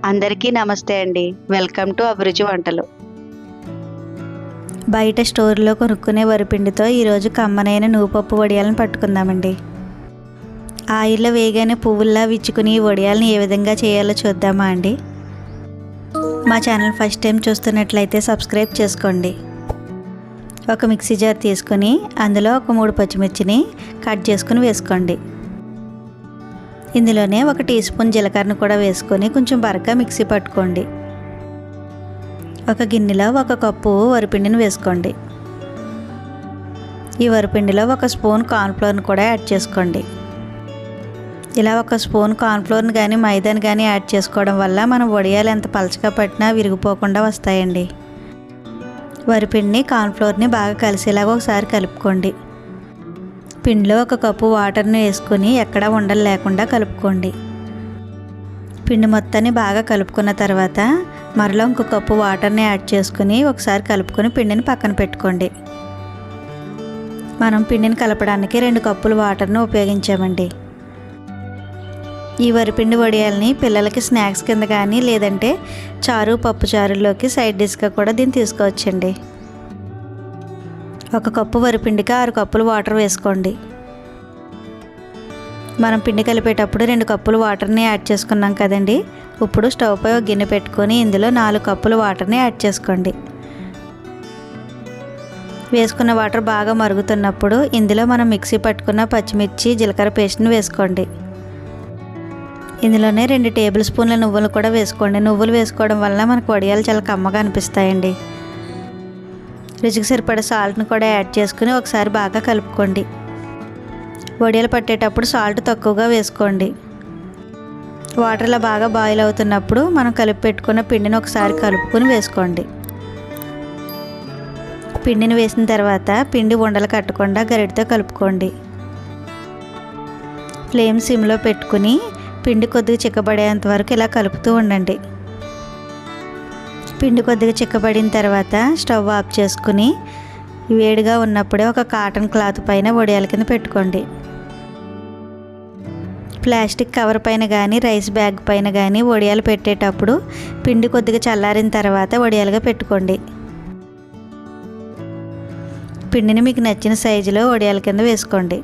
అందరికీ నమస్తే అండి. వెల్కమ్ టు అభిరుచి వంటలు. బయట స్టోర్లో కొనుక్కునే వరిపిండితో ఈరోజు కమ్మనైన నువ్వుపప్పు వడియాలను పట్టుకుందామండి. ఆయిల్లో వేగానే పువ్వుల్లా విచ్చుకుని ఈ వడియాలను ఏ విధంగా చేయాలో చూద్దామా అండి. మా ఛానల్ ఫస్ట్ టైం చూస్తున్నట్లయితే సబ్స్క్రైబ్ చేసుకోండి. ఒక మిక్సీ జార్ తీసుకొని అందులో ఒక 3 పచ్చిమిర్చిని కట్ చేసుకుని వేసుకోండి. ఇందులోనే 1 టీ స్పూన్ జీలకర్రను కూడా వేసుకొని కొంచెం బరగ్గా మిక్సీ పట్టుకోండి. ఒక గిన్నెలో 1 కప్పు వరిపిండిని వేసుకోండి. ఈ వరిపిండిలో 1 స్పూన్ కార్న్ఫ్లోర్ని కూడా యాడ్ చేసుకోండి. ఇలా 1 స్పూన్ కార్న్ఫ్లోర్ని కానీ మైదాని కానీ యాడ్ చేసుకోవడం వల్ల మనం వడియాలు ఎంత పలచగా పట్టినా విరిగిపోకుండా వస్తాయండి. వరిపిండిని కార్న్ఫ్లోర్ని బాగా కలిసేలాగా ఒకసారి కలుపుకోండి. పిండిలో 1 కప్పు వాటర్ని వేసుకొని ఎక్కడా ఉండలు లేకుండా కలుపుకోండి. పిండి మొత్తాన్ని బాగా కలుపుకున్న తర్వాత మరలా 1 కప్పు వాటర్ని యాడ్ చేసుకుని ఒకసారి కలుపుకొని పిండిని పక్కన పెట్టుకోండి. మనం పిండిని కలపడానికి 2 కప్పులు వాటర్ని ఉపయోగించామండి. ఈ వరిపిండి వడియాలని పిల్లలకి స్నాక్స్ కింద కానీ లేదంటే చారు పప్పు చారుల్లోకి సైడ్ డిష్గా కూడా దీన్ని తీసుకోవచ్చండి. 1 కప్పు వరిపిండికి 6 కప్పులు వాటర్ వేసుకోండి. మనం పిండి కలిపేటప్పుడు 2 కప్పులు వాటర్ని యాడ్ చేసుకున్నాం కదండి. ఇప్పుడు స్టవ్ పై ఒక గిన్నె పెట్టుకొని ఇందులో 4 కప్పులు వాటర్ని యాడ్ చేసుకోండి. వేసుకున్న వాటర్ బాగా మరుగుతున్నప్పుడు ఇందులో మనం మిక్సీ పట్టుకున్న పచ్చిమిర్చి జీలకర్ర పేస్ట్ని వేసుకోండి. ఇందులోనే 2 టేబుల్ స్పూన్ల నువ్వులు కూడా వేసుకోండి. నువ్వులు వేసుకోవడం వల్ల మనకు వడియాలు చాలా కమ్మగా అనిపిస్తాయండి. రుచికి సరిపడే సాల్ట్ని కూడా యాడ్ చేసుకుని ఒకసారి బాగా కలుపుకోండి. వడియాలు పట్టేటప్పుడు సాల్ట్ తక్కువగా వేసుకోండి. వాటర్ ఇలా బాగా బాయిల్ అవుతున్నప్పుడు మనం కలిపి పెట్టుకున్న పిండిని ఒకసారి కలుపుకొని వేసుకోండి. పిండిని వేసిన తర్వాత పిండి ఉండలు కట్టకుండా గరిటెతో కలుపుకోండి. ఫ్లేమ్ సిమ్లో పెట్టుకుని పిండి కొద్దిగా చిక్కబడేంత వరకు ఇలా కలుపుతూ ఉండండి. పిండి కొద్దిగా చిక్కబడిన తర్వాత స్టవ్ ఆఫ్ చేసుకుని వేడిగా ఉన్నప్పుడే ఒక కాటన్ క్లాత్ పైన వడియాల కింద పెట్టుకోండి. ప్లాస్టిక్ కవర్ పైన కానీ రైస్ బ్యాగ్ పైన కానీ వడియాలు పెట్టేటప్పుడు పిండి కొద్దిగా చల్లారిన తర్వాత వడియాలుగా పెట్టుకోండి. పిండిని మీకు నచ్చిన సైజులో వడియాల కింద వేసుకోండి.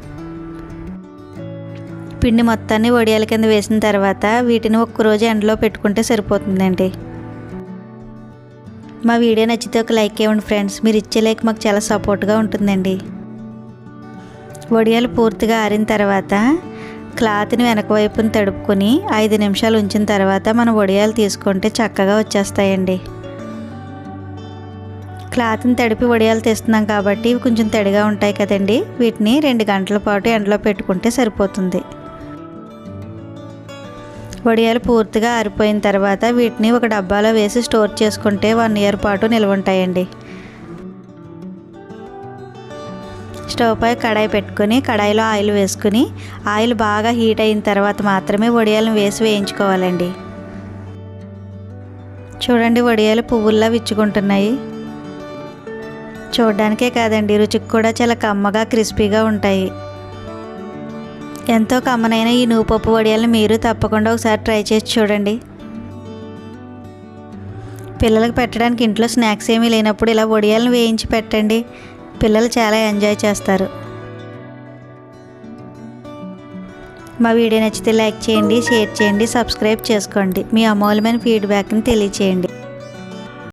పిండి మొత్తాన్ని వడియాల కింద వేసిన తర్వాత వీటిని 1 రోజు ఎండలో పెట్టుకుంటే సరిపోతుందండి. మా వీడియో నచ్చితే ఒక లైక్ ఇవ్వండి ఫ్రెండ్స్. మీరు ఇచ్చే లైక్ మాకు చాలా సపోర్ట్గా ఉంటుందండి. వడియాలు పూర్తిగా ఆరిన తర్వాత క్లాత్ని వెనక వైపుని తడుపుకొని 5 నిమిషాలు ఉంచిన తర్వాత మనం వడియాలు తీసుకుంటే చక్కగా వచ్చేస్తాయండి. క్లాత్ని తడిపి వడియాలు తీస్తున్నాం కాబట్టి ఇవి కొంచెం తడిగా ఉంటాయి కదండి. వీటిని 2 గంటల పాటు ఎండలో పెట్టుకుంటే సరిపోతుంది. వడియాలు పూర్తిగా ఆరిపోయిన తర్వాత వీటిని ఒక డబ్బాలో వేసి స్టోర్ చేసుకుంటే 1 ఇయర్ పాటు నిల్వ ఉంటాయండి. స్టవ్ పై కడాయి పెట్టుకొని కడాయిలో ఆయిల్ వేసుకుని ఆయిల్ బాగా హీట్ అయిన తర్వాత మాత్రమే వడియాలను వేసి వేయించుకోవాలండి. చూడండి, వడియాలు పువ్వుల్లా విచ్చుకుంటున్నాయి. చూడడానికే కాదండి, రుచికి కూడా చాలా కమ్మగా క్రిస్పీగా ఉంటాయి. ఎంతో కమ్మనైన ఈ నువ్వుపప్పు వడియాలను మీరు తప్పకుండా ఒకసారి ట్రై చేసి చూడండి. పిల్లలకు పెట్టడానికి ఇంట్లో స్నాక్స్ ఏమీ లేనప్పుడు ఇలా వడియాలను వేయించి పెట్టండి. పిల్లలు చాలా ఎంజాయ్ చేస్తారు. మా వీడియో నచ్చితే లైక్ చేయండి, షేర్ చేయండి, సబ్స్క్రైబ్ చేసుకోండి. మీ అమూల్యమైన ఫీడ్బ్యాక్ని తెలియచేయండి.